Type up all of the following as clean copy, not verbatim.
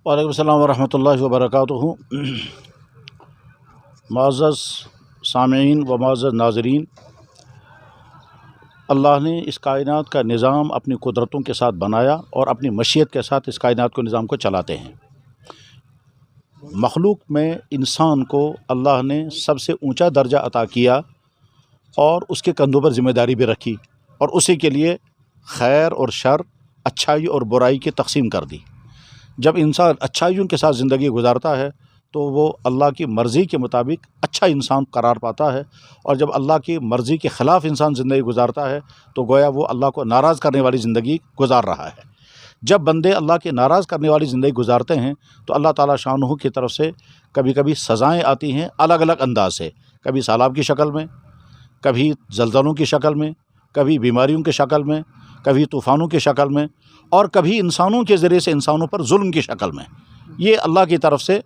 वालेकुम अस्सलाम वरहमतुल्लाहि वबरकातुहू। मुअज़्ज़ज़ सामीईन व मुअज़्ज़ज़ नाज़रीन, अल्लाह ने इस कायनात का निज़ाम अपनी कुदरतों के साथ बनाया और अपनी मशीयत के साथ इस कायनात को निज़ाम को चलाते हैं। मखलूक में इंसान को अल्लाह ने सबसे ऊंचा दर्जा अता किया और उसके कंधों पर ज़िम्मेदारी भी रखी और उसी के लिए खैर और शर, अच्छाई और बुराई की तक़सीम कर दी। जब इंसान अच्छाइयों के साथ ज़िंदगी गुजारता है तो वो अल्लाह की मर्ज़ी के मुताबिक अच्छा इंसान करार पाता है, और जब अल्लाह की मर्ज़ी के ख़िलाफ़ इंसान ज़िंदगी गुजारता है तो गोया वो अल्लाह को नाराज़ करने वाली ज़िंदगी गुजार रहा है। जब बंदे अल्लाह की नाराज़ करने वाली ज़िंदगी गुजारते हैं तो अल्लाह ताला शानहू की तरफ से कभी कभी सज़ाएँ आती हैं अलग अलग अंदाज से, कभी सैलाब की शक्ल में, कभी ज़लज़लों की शक्ल में, कभी बीमारियों की शक्ल में, कभी तूफ़ानों की शक्ल में, और कभी इंसानों के ज़रिए से इंसानों पर जुल्म की शक्ल में। ये अल्लाह की तरफ से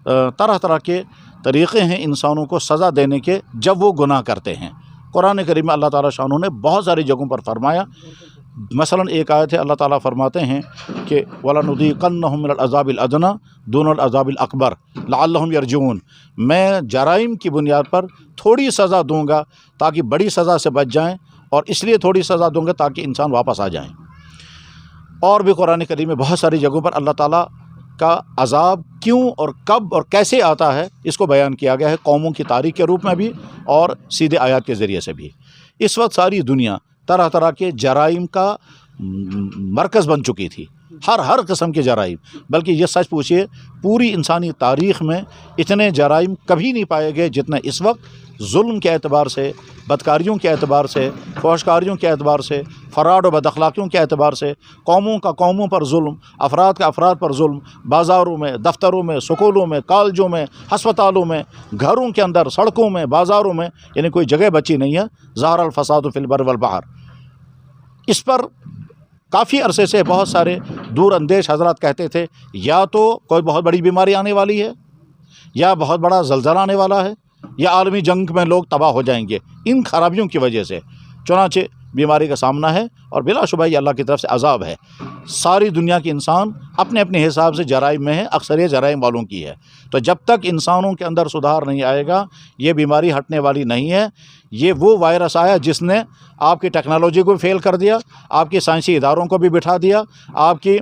तरह तरह के तरीक़े हैं इंसानों को सज़ा देने के जब वो गुनाह करते हैं। कुरान करीम में अल्लाह ताला शानहू ने बहुत सारी जगहों पर फरमाया। मसलन एक आयत है, अल्लाह ताला फरमाते हैं कि वलनुज़ीक़न्नहुम मिनल अज़ाबिल अदना दूनल अज़ाबिल अकबर लअल्लहुम यरजिऊन। मैं जराइम की बुनियाद पर थोड़ी सज़ा दूँगा ताकि बड़ी सज़ा से बच जाएँ, और इसलिए थोड़ी सज़ा दूँगा ताकि इंसान वापस आ जाएँ। और भी कुरान करीम में बहुत सारी जगहों पर अल्लाह ताला का अज़ाब क्यों और कब और कैसे आता है इसको बयान किया गया है, कौमों की तारीख़ के रूप में भी और सीधे आयत के ज़रिए से भी। इस वक्त सारी दुनिया तरह तरह के जराइम का मरकज़ बन चुकी थी, हर किस्म के जराइम। बल्कि ये सच पूछिए, पूरी इंसानी तारीख़ में इतने जराइम कभी नहीं पाए गए जितने इस वक्त जुल्म के एतबार से, बदकारियों के एतबार से, फहशकारियों के एतबार से, फ़राड और बदअख़लाक़ियों के एतबार से, कौमों का कौमों पर जुल्म, अफराद का अफराद पर जुल्म, बाज़ारों में, दफ्तरों में, स्कूलों में, कॉलेजों में, हस्पतालों में, घरों के अंदर, सड़कों में, बाज़ारों में, यानी कोई जगह बची नहीं है। ज़हरल फ़सादु फ़िल बर्रि वल बहर। इस पर काफ़ी अरसे से बहुत सारे दूर अंदेश हज़रात कहते थे या तो कोई बहुत बड़ी बीमारी आने वाली है, या बहुत बड़ा ज़लज़ला आने वाला है, या आलमी जंग में लोग तबाह हो जाएंगे इन खराबियों की वजह से। चुनांचे बीमारी का सामना है और बिलाशुबह ये अल्लाह की तरफ से अज़ाब है। सारी दुनिया के इंसान अपने अपने हिसाब से जराइम में है, अक्सरियत जराइम वालों की है। तो जब तक इंसानों के अंदर सुधार नहीं आएगा ये बीमारी हटने वाली नहीं है। ये वो वायरस आया जिसने आपकी टेक्नोलॉजी को फेल कर दिया, आपकी साइंसी इदारों को भी बिठा दिया, आपकी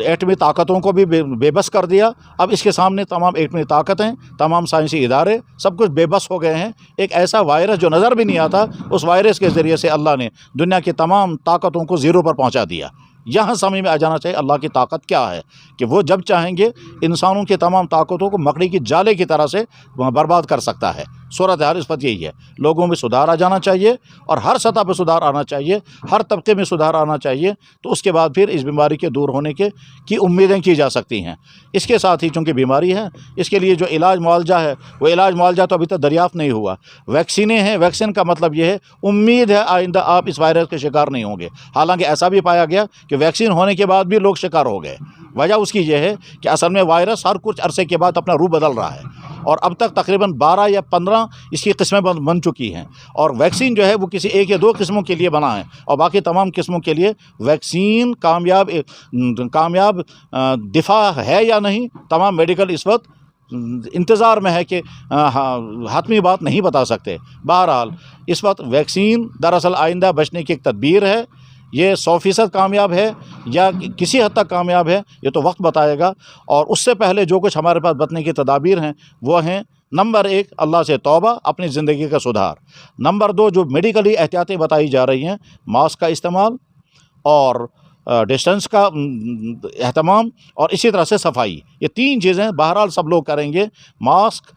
एटमी ताकतों को भी बेबस कर दिया। अब इसके सामने तमाम एटमी ताकतें, तमाम साइंसी इदारे, सब कुछ बेबस हो गए हैं। एक ऐसा वायरस जो नज़र भी नहीं आता, उस वायरस के ज़रिए से अल्लाह ने दुनिया की तमाम ताकतों को ज़ीरो पर पहुँचा दिया। यहाँ समझ में आ जाना चाहिए अल्लाह की ताकत क्या है कि वो जब चाहेंगे इंसानों की तमाम ताकतों को मकड़ी की जाले की तरह से बर्बाद कर सकता है। सूरत हाल इस वक्त यही है। लोगों में सुधार आ जाना चाहिए और हर सतह पर सुधार आना चाहिए, हर तबके में सुधार आना चाहिए, तो उसके बाद फिर इस बीमारी के दूर होने की उम्मीदें की जा सकती हैं। इसके साथ ही चूँकि बीमारी है, इसके लिए जो इलाज मुआवजा है वो इलाज मुआवजा तो अभी तक दरियाफ़्त नहीं हुआ। वैक्सीनें हैं, वैक्सीन का मतलब ये है उम्मीद है आइंदा आप इस वायरस के शिकार नहीं होंगे। हालांकि ऐसा भी पाया गया कि वैक्सीन होने के बाद भी लोग शिकार हो गए। वजह उसकी यह है कि असल में वायरस हर कुछ अरसे के बाद अपना रूप बदल रहा है, और अब तक तकरीबन 12 या 15 इसकी किस्में बन चुकी हैं। और वैक्सीन जो है वो किसी एक या दो किस्मों के लिए बना है, और बाकी तमाम किस्मों के लिए वैक्सीन कामयाब दिफा है या नहीं, तमाम मेडिकल इस वक्त इंतज़ार में है कि हातमी बात नहीं बता सकते। बहरहाल इस वक्त वैक्सीन दरअसल आइंदा बचने की एक तदबीर है। ये 100% कामयाब है या किसी हद तक कामयाब है ये तो वक्त बताएगा। और उससे पहले जो कुछ हमारे पास बचने की तदाबीर हैं वो हैं, नंबर 1 अल्लाह से तौबा, अपनी ज़िंदगी का सुधार। नंबर 2 जो मेडिकली एहतियातें बताई जा रही हैं, मास्क का इस्तेमाल और डिस्टेंस का एहतमाम, और इसी तरह से सफाई। ये 3 चीज़ें बहरहाल सब लोग करेंगे। मास्क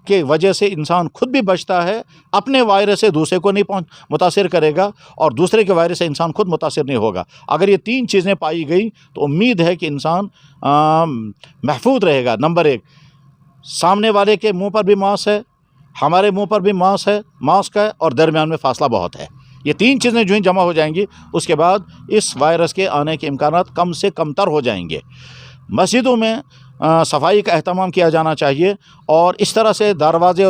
के वजह से इंसान खुद भी बचता है, अपने वायरस से दूसरे को नहीं मुतासिर करेगा, और दूसरे के वायरस से इंसान खुद मुतासिर नहीं होगा। अगर ये 3 चीज़ें पाई गई तो उम्मीद है कि इंसान महफूज रहेगा। नंबर 1 सामने वाले के मुंह पर भी मास्क है, हमारे मुंह पर भी मास्क है, और दरमियान में फासला बहुत है। ये 3 चीज़ें जो ही जमा हो जाएंगी उसके बाद इस वायरस के आने के इम्कानात कम से कम तर हो जाएंगे। मस्जिदों में सफाई का अहतमाम किया जाना चाहिए और इस तरह से दरवाज़े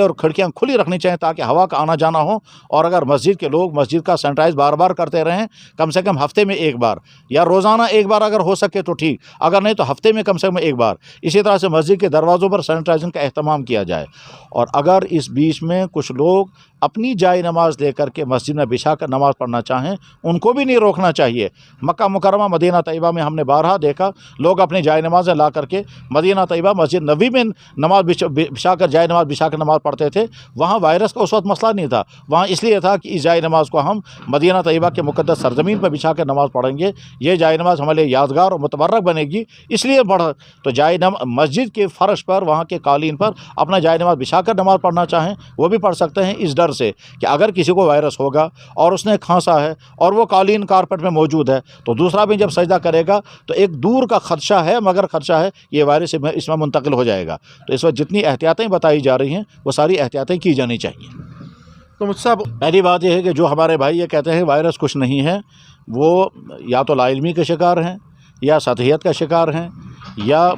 और खिड़कियाँ खुली रखनी चाहिए ताकि हवा का आना जाना हो। और अगर मस्जिद के लोग मस्जिद का सैनिटाइज बार बार करते रहें, कम से कम हफ्ते में एक बार या रोज़ाना एक बार अगर हो सके तो ठीक, अगर नहीं तो हफ्ते में कम से कम एक बार इसी तरह से मस्जिद के दरवाज़ों पर सैनिटाइजेशन का अहतमाम किया जाए। और अगर इस बीच में कुछ लोग अपनी जाए नमाज लेकर के मस्जिद में बिछा कर नमाज़ पढ़ना चाहें, उनको भी नहीं रोकना चाहिए। मक्का मुकर्रमा मदीना तैयबा में हमने बारहा देखा, लोग अपनी जाए नमाज़ें ला करके मदीना तैयबा मस्जिद नबी में नमाज बिछा कर जाए नमाज बिछा कर नमाज़ पढ़ते थे। वहाँ वायरस का उस वक्त मसला नहीं था, वहाँ इसलिए था कि इस जाए नमाज को हम मदीना तैयबा के मुक़द्दस सरज़मीन पर बिछा कर नमाज़ पढ़ेंगे, ये जाए नमाज हमारे लिए यादगार और मुतबर्रक बनेगी, इसलिए पढ़। तो मस्जिद के फ़र्श पर, वहाँ के कालीन पर अपना जाए नमाज बिछा कर नमाज़ पढ़ना चाहें वो भी पढ़ सकते हैं, इस डर से कि अगर किसी को वायरस होगा और उसने खांसा है और वो कालीन कारपेट में मौजूद है तो दूसरा भी जब सजदा करेगा तो एक दूर का खदशा है, मगर खदशा है ये वायरस इसमें मुंतकिल हो जाएगा। तो इस वक्त जितनी एहतियातें बताई जा रही हैं वो सारी एहतियातें की जानी चाहिए। तो मुझसे पहली बात यह है कि जो हमारे भाई ये कहते हैं वायरस कुछ नहीं है, वो या तो लाइल्मी के शिकार हैं या सतहियत का शिकार हैं या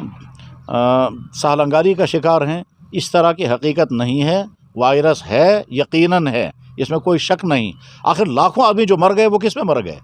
सहलंगारी का शिकार हैं। इस तरह की हकीकत नहीं है, वायरस है, यकीनन है, इसमें कोई शक नहीं। आखिर लाखों आदमी जो मर गए वो किस में मर गए,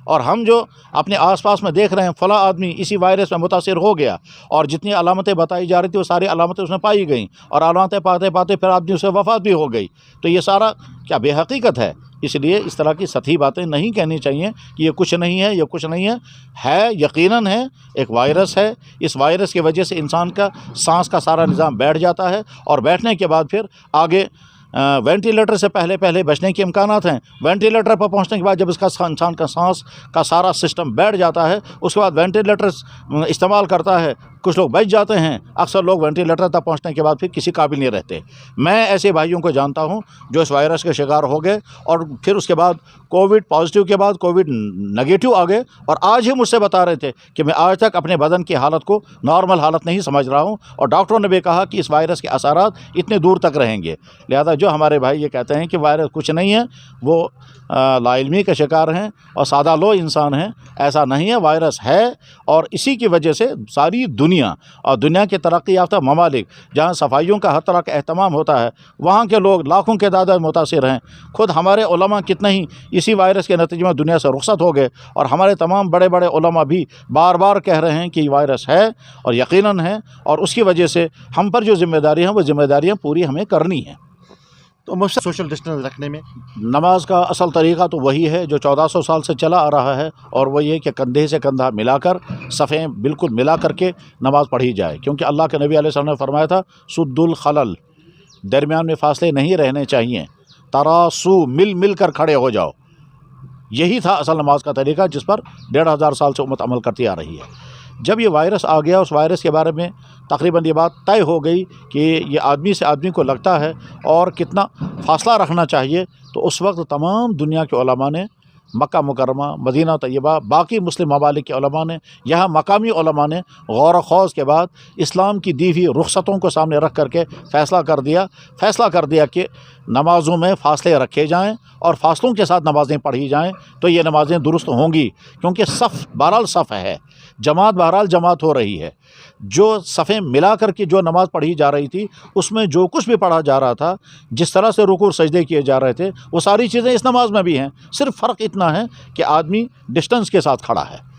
और हम जो अपने आसपास में देख रहे हैं फला आदमी इसी वायरस में मुतासिर हो गया और जितनी अलामतें बताई जा रही थी वो सारी अलामतें उसमें पाई गई और अलामतें पाते पाते फिर आदमी उससे वफ़ात भी हो गई। तो ये सारा क्या बेहकीकत है। इसलिए इस तरह की सतही बातें नहीं कहनी चाहिए कि ये कुछ नहीं है, ये कुछ नहीं है यकीनन है, एक वायरस है। इस वायरस की वजह से इंसान का सांस का सारा निज़ाम बैठ जाता है और बैठने के बाद फिर आगे वेंटिलेटर से पहले बचने के इम्कानात हैं। वेंटिलेटर पर पहुंचने के बाद जब इसका इंसान का सांस का सारा सिस्टम बैठ जाता है, उसके बाद वेंटिलेटर इस्तेमाल करता है, कुछ लोग बच जाते हैं। अक्सर लोग वेंटिलेटर तक पहुंचने के बाद फिर किसी काबिल नहीं रहते। मैं ऐसे भाइयों को जानता हूं जो इस वायरस के शिकार हो गए और फिर उसके बाद कोविड पॉजिटिव के बाद कोविड नेगेटिव आ गए और आज ही मुझसे बता रहे थे कि मैं आज तक अपने बदन की हालत को नॉर्मल हालत नहीं समझ रहा हूं और डॉक्टरों ने भी कहा कि इस वायरस के असरात इतने दूर तक रहेंगे। लिहाजा जो हमारे भाई ये कहते हैं कि वायरस कुछ नहीं है, वो लाइल्मी के शिकार हैं और सादा लो इंसान हैं। ऐसा नहीं है, वायरस है और इसी की वजह से सारी दुनिया और दुनिया के तरक्की याफ्ता ममालिक जहाँ सफाइयों का हर तरह का अहतमाम होता है वहाँ के लोग लाखों के तादाद मुतासिर हैं। खुद हमारे उलमा कितने ही इसी वायरस के नतीजे में दुनिया से रुखसत हो गए और हमारे तमाम बड़े बड़े उलमा भी बार बार कह रहे हैं कि वायरस है और यकीनन है और उसकी वजह से हम पर जो जिम्मेदारी हैं वो जिम्मेदारियाँ पूरी हमें करनी हैं। तो मुझसे सोशल डिस्टेंस रखने में नमाज का असल तरीक़ा तो वही है जो 1400 साल से चला आ रहा है और वही है कि कंधे से कंधा मिलाकर सफ़ें बिल्कुल मिला करके नमाज़ पढ़ी जाए, क्योंकि अल्लाह के नबी अलैहि सल्लम ने फरमाया था सुद्दुल खलल, दरमियान में फासले नहीं रहने चाहिए, तरासू मिल कर खड़े हो जाओ। यही था असल नमाज का तरीक़ा जिस पर 1500 साल से उम्मत अमल करती आ रही है। जब ये वायरस आ गया, उस वायरस के बारे में तकरीबन ये बात तय हो गई कि ये आदमी से आदमी को लगता है और कितना फ़ासला रखना चाहिए, तो उस वक्त तमाम दुनिया के उलमा ने, मक्का मुकर्रमा, मदीना तैयबा, बाकी मुस्लिम ममालिक के उलमा ने, यहाँ मकामी उलमा ने गौर व खौज़ के बाद इस्लाम की दी हुई रुख़सतों को सामने रख करके फ़ैसला कर दिया कि नमाज़ों में फ़ासले रखे जाएँ और फ़ासलों के साथ नमाज़ें पढ़ी जाएँ तो ये नमाज़ें दुरुस्त होंगी। क्योंकि सफ़ बहरहाल सफ़ है, जमात बहरहाल जमात हो रही है। जो सफ़ें मिला कर के जो नमाज़ पढ़ी जा रही थी उसमें जो कुछ भी पढ़ा जा रहा था, जिस तरह से रुकू सजदे किए जा रहे थे, वो सारी चीज़ें इस नमाज में भी हैं। सिर्फ फ़र्क इतना है कि आदमी डिस्टेंस के साथ खड़ा है।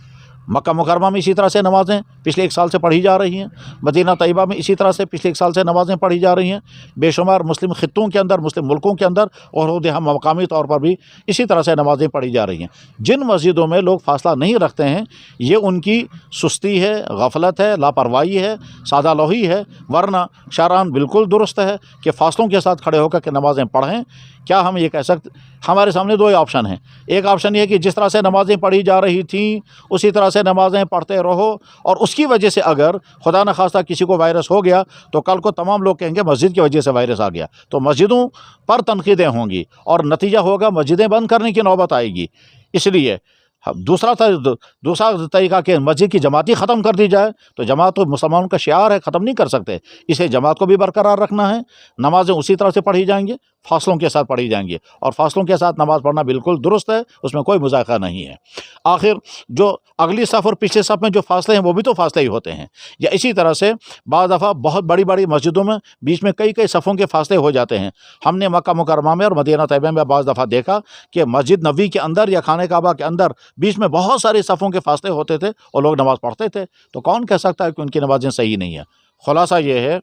मक्का मुकर्रमा में इसी तरह से नमाज़ें पिछले 1 साल से पढ़ी जा रही हैं, मदीना तैयबा में इसी तरह से पिछले 1 साल से नमाज़ें पढ़ी जा रही हैं। बेशुमार मुस्लिम ख़ित्तों के अंदर, मुस्लिम मुल्कों के अंदर और हम मकामी तौर पर भी इसी तरह से नमाज़ें पढ़ी जा रही हैं। जिन मस्जिदों में लोग फ़ासला नहीं रखते हैं, ये उनकी सुस्ती है, गफलत है, लापरवाही है, सादा लोही है, वरना शरअन बिल्कुल दुरुस्त है कि फ़ासलों के साथ खड़े होकर के नमाज़ें पढ़ें। क्या हम ये कह सकते, हमारे सामने 2 ऑप्शन हैं। एक ऑप्शन ये कि जिस तरह से नमाज़ें पढ़ी जा रही थीं उसी तरह से नमाज़ें पढ़ते रहो और उसकी वजह से अगर खुदा न खास्ता किसी को वायरस हो गया तो कल को तमाम लोग कहेंगे मस्जिद की वजह से वायरस आ गया, तो मस्जिदों पर तनकीदें होंगी और नतीजा होगा मस्जिदें बंद करने की नौबत आएगी। इसलिए दूसरा तरीका कि मस्जिद की जमाती ख़त्म कर दी जाए, तो जमात तो मुसलमानों का शियार है, ख़त्म नहीं कर सकते। इसे जमात को भी बरकरार रखना है, नमाज़ें उसी तरह से पढ़ी जाएंगी, फ़ासलों के साथ पढ़ी जाएंगी, और फ़ासलों के साथ नमाज़ पढ़ना बिल्कुल दुरुस्त है, उसमें कोई मुज़ाक़ा नहीं है। आखिर जो अगली सफ़ और पिछले सफ़ में जो फ़ासले हैं वो भी तो फ़ासले ही होते हैं। या इसी तरह से बाज़ दफ़ा बहुत बड़ी बड़ी मस्जिदों में बीच में कई कई सफ़ों के फ़ासले हो जाते हैं। हमने मक्का मुकर्रमा में और मदीना तैयबा में बाज़ दफ़ा देखा कि मस्जिद नबवी के अंदर या खाने काबा के अंदर बीच में बहुत सारे सफ़ों के फ़ासले होते थे और लोग नमाज़ पढ़ते थे। तो कौन कह सकता है कि उनकी नमाज़ें सही नहीं है? खुलासा ये है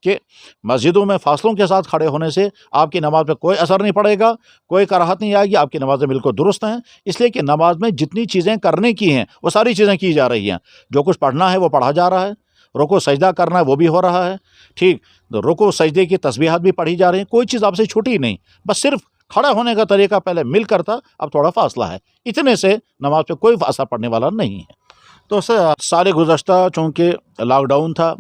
कि मस्जिदों में फ़ासलों के साथ खड़े होने से आपकी नमाज़ में कोई असर नहीं पड़ेगा, कोई कराहत नहीं आएगी, आपकी नमाज़ें बिल्कुल दुरुस्त हैं। इसलिए कि नमाज़ में जितनी चीज़ें करने की हैं वो सारी चीज़ें की जा रही हैं। जो कुछ पढ़ना है वो पढ़ा जा रहा है, रुकू सजदा करना है वो भी हो रहा है, ठीक, तो रुकू सजदे की तस्बीहात भी पढ़ी जा रही हैं, कोई चीज़ आपसे छूटी नहीं। बस सिर्फ खड़ा होने का तरीका पहले मिलकर था, अब थोड़ा फ़ासला है। इतने से नमाज पे कोई असर पड़ने वाला नहीं है। तो सर साल गुज़श्ता चूँकि लॉकडाउन था,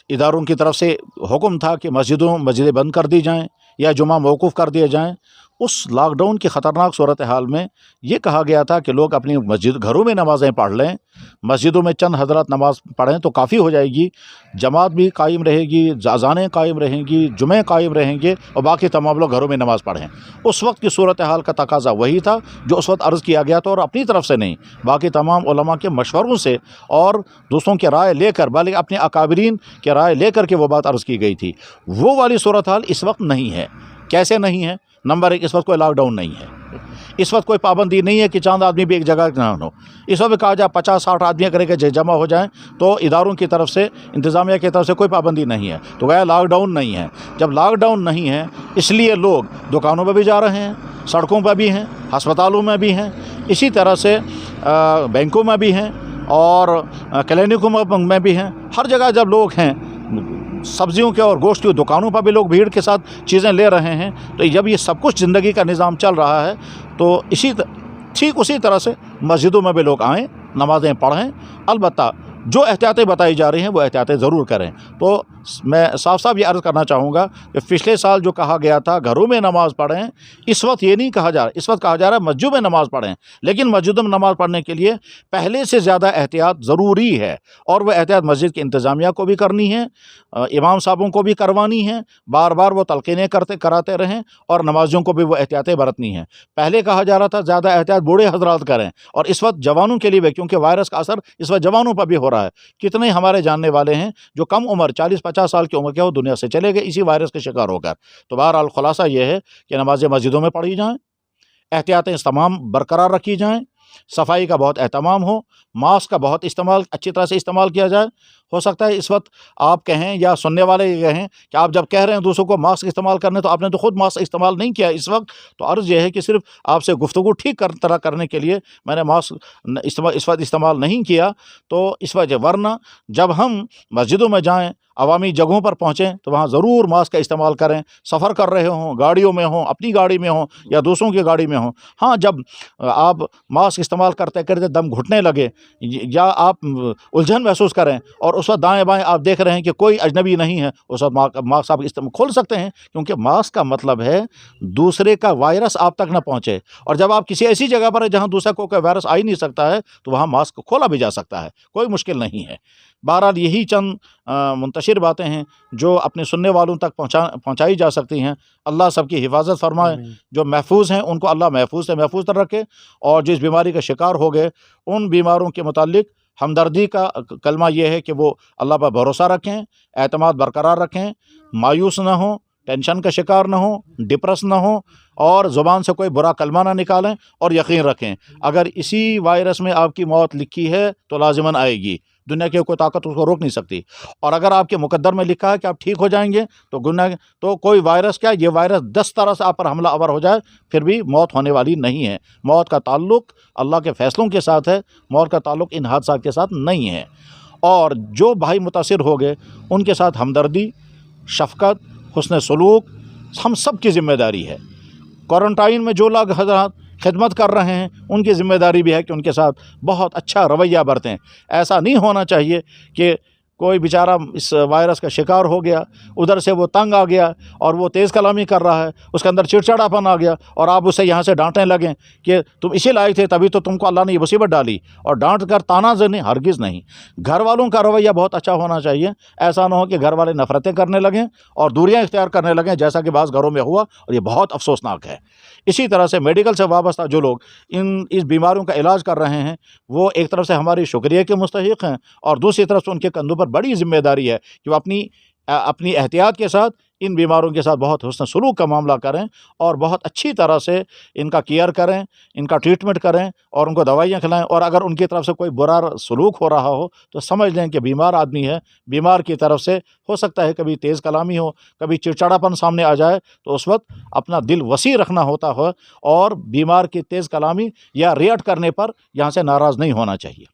इदारों की तरफ से हुक्म था कि मस्जिदें बंद कर दी जाएँ या जुमा मौकूफ़ कर दिए जाएँ। उस लॉकडाउन की ख़तरनाक सूरत हाल में ये कहा गया था कि लोग अपनी मस्जिद घरों में नमाज़ें पढ़ लें, मस्जिदों में चंद हज़रात नमाज़ पढ़ें तो काफ़ी हो जाएगी, जमात भी कायम रहेगी, अज़ानें कायम रहेंगी, जुमे कायम रहेंगे और बाकी तमाम लोग घरों में नमाज़ पढ़ें। उस वक्त की सूरत हाल का तकाज़ा वही था जो उस वक्त अर्ज़ किया गया था, और अपनी तरफ से नहीं, बाकी तमाम उलमा के मशवरों से और दूसरों की राय लेकर, बल्कि अपने अकाबरीन की राय लेकर के वो बात अर्ज़ की गई थी। वो वाली सूरत हाल इस वक्त नहीं है। कैसे नहीं है? नंबर एक, इस वक्त कोई लॉकडाउन नहीं है, इस वक्त कोई पाबंदी नहीं है कि चंद आदमी भी एक जगह ना हो। इस वक्त कहा जाए 50-60 आदमी करके जमा हो जाएं तो इदारों की तरफ से, इंतज़ामिया की तरफ से कोई पाबंदी नहीं है, तो गया लॉकडाउन नहीं है। जब लॉकडाउन नहीं है इसलिए लोग दुकानों पर भी जा रहे हैं, सड़कों पर भी हैं, अस्पतालों में भी हैं, इसी तरह से बैंकों में भी हैं और क्लिनिकों में भी हैं। हर जगह जब लोग हैं, सब्जियों के और गोश्त की दुकानों पर भी लोग भीड़ के साथ चीज़ें ले रहे हैं, तो जब ये सब कुछ ज़िंदगी का निज़ाम चल रहा है तो ठीक उसी तरह से मस्जिदों में भी लोग आएँ, नमाज़ें पढ़ें। अलबत्ता जो एहतियातें बताई जा रही हैं वो एहतियातें ज़रूर करें। तो मैं साफ साफ ये अर्ज़ करना चाहूँगा कि पिछले साल जो कहा गया था घरों में नमाज़ पढ़ें, इस वक्त ये नहीं कहा जा रहा, इस वक्त कहा जा रहा है मस्जिदों में नमाज़ पढ़ें। लेकिन मस्जिदों में नमाज़ पढ़ने के लिए पहले से ज़्यादा एहतियात ज़रूरी है, और वह एहतियात मस्जिद की इंतज़ामिया को भी करनी है, इमाम साहबों को भी करवानी है, बार बार वो तलक़ीनें कराते रहें और नमाजियों को भी वो एहतियातें बरतनी हैं। पहले कहा जा रहा था ज़्यादा एहतियात बूढ़े हज़रात करें, और इस वक्त जवानों के लिए भी, क्योंकि वायरस का असर इस वक्त जवानों पर भी हो रहा है। कितने हमारे जानने वाले हैं जो कम उम्र 40-50 साल की उम्र के वो दुनिया से चले गए इसी वायरस के शिकार होकर। तो बहरहाल खुलासा ये है कि नमाज़ें मस्जिदों में पढ़ी जाएँ, एहतियातें तमाम बरकरार रखी जाएँ, सफाई का बहुत एहतमाम हो, मास्क का बहुत इस्तेमाल अच्छी तरह से इस्तेमाल किया जाए। हो सकता है इस वक्त आप कहें या सुनने वाले ये कहें कि आप जब कह रहे हैं दूसरों को मास्क इस्तेमाल करने, तो आपने तो खुद मास्क इस्तेमाल नहीं किया इस वक्त। तो अर्ज़ यह है कि सिर्फ आपसे गुफ्तगू ठीक तरह करने के लिए मैंने मास्क इस वक्त इस्तेमाल नहीं किया। तो इस वजह, वरना जब हम मस्जिदों में जाएँ, अवामी जगहों पर पहुँचें तो वहाँ ज़रूर मास्क का इस्तेमाल करें। सफ़र कर रहे हों, गाड़ियों में हों, अपनी गाड़ी में हों या दूसरों की गाड़ी में हों। हाँ, जब आप मास्क इस्तेमाल करते करते दम घुटने लगे या आप उलझन महसूस करें और उस वक्त दाएँ बाएँ आप देख रहे हैं कि कोई अजनबी नहीं है, उस वक्त मास्क आप इस्तेमाल खोल सकते हैं, क्योंकि मास्क का मतलब है दूसरे का वायरस आप तक न पहुँचे। और जब आप किसी ऐसी जगह पर है जहाँ दूसरा कोई वायरस आ ही नहीं सकता है, तो वहाँ मास्क खोला भी जा सकता है, कोई मुश्किल नहीं है। बहरहाल यही चंद मुंतशिर बातें हैं जो अपने सुनने वालों तक पहुँचाई जा सकती हैं। अल्लाह सबकी हिफाजत फरमाए, जो महफूज हैं उनको अल्लाह महफूज से महफूज तर रखे, और जिस बीमारी का शिकार हो गए उन बीमारों के मुताल्लिक हमदर्दी का कलमा यह है कि वो अल्लाह पर भरोसा रखें, एतमाद बरकरार रखें, मायूस ना हो, टेंशन का शिकार ना हो, डिप्रेस ना हो, और ज़ुबान से कोई बुरा कलमा ना निकालें, और यकीन रखें अगर इसी वायरस में आपकी मौत लिखी है तो लाजिमन आएगी, दुनिया की कोई ताकत उसको रोक नहीं सकती। और अगर आपके मुकद्दर में लिखा है कि आप ठीक हो जाएंगे तो कोई वायरस क्या, ये वायरस 10 तरह से आप पर हमला आवर हो जाए फिर भी मौत होने वाली नहीं है। मौत का ताल्लुक़ अल्लाह के फ़ैसलों के साथ है, मौत का ताल्लुक़ इन हादसा के साथ नहीं है। और जो भाई मुतासिर हो गए उनके साथ हमदर्दी, शफ़क़त, हुस्न सलूक हम सब की ज़िम्मेदारी है। क्वारंटाइन में जो लोग हज़रात खिदमत कर रहे हैं उनकी ज़िम्मेदारी भी है कि उनके साथ बहुत अच्छा रवैया बरतें। ऐसा नहीं होना चाहिए कि कोई बेचारा इस वायरस का शिकार हो गया, उधर से वो तंग आ गया और वो तेज़ कलामी कर रहा है, उसके अंदर चिड़चिड़ापन आ गया और आप उसे यहाँ से डांटने लगें कि तुम इसी लायक थे, तभी तो तुमको अल्लाह ने ये मुसीबत डाली, और डांट कर ताना देने, हरगिज़ नहीं। घर वालों का रवैया बहुत अच्छा होना चाहिए। ऐसा ना हो कि घर वाले नफ़रतें करने लगें और दूरियां इख्तियार करने लगें, जैसा कि बाज़ घरों में हुआ, और ये बहुत अफसोसनाक है। इसी तरह से मेडिकल से वाबस्ता जो लोग इस बीमारियों का इलाज कर रहे हैं, वो एक तरफ से हमारी शुक्रिया के मुस्तहिक़ हैं और दूसरी तरफ से उनके कंधों पर बड़ी ज़िम्मेदारी है कि वो अपनी एहतियात के साथ इन बीमारों के साथ बहुत हुस्न सलूक का मामला करें और बहुत अच्छी तरह से इनका केयर करें, इनका ट्रीटमेंट करें और उनको दवाइयाँ खिलाएं। और अगर उनकी तरफ से कोई बुरा सलूक हो रहा हो तो समझ लें कि बीमार आदमी है, बीमार की तरफ से हो सकता है कभी तेज़ कलामी हो, कभी चिड़चिड़ापन सामने आ जाए, तो उस वक्त अपना दिल वसी रखना होता है और बीमार की तेज़ कलामी या रिएक्ट करने पर यहाँ से नाराज़ नहीं होना चाहिए।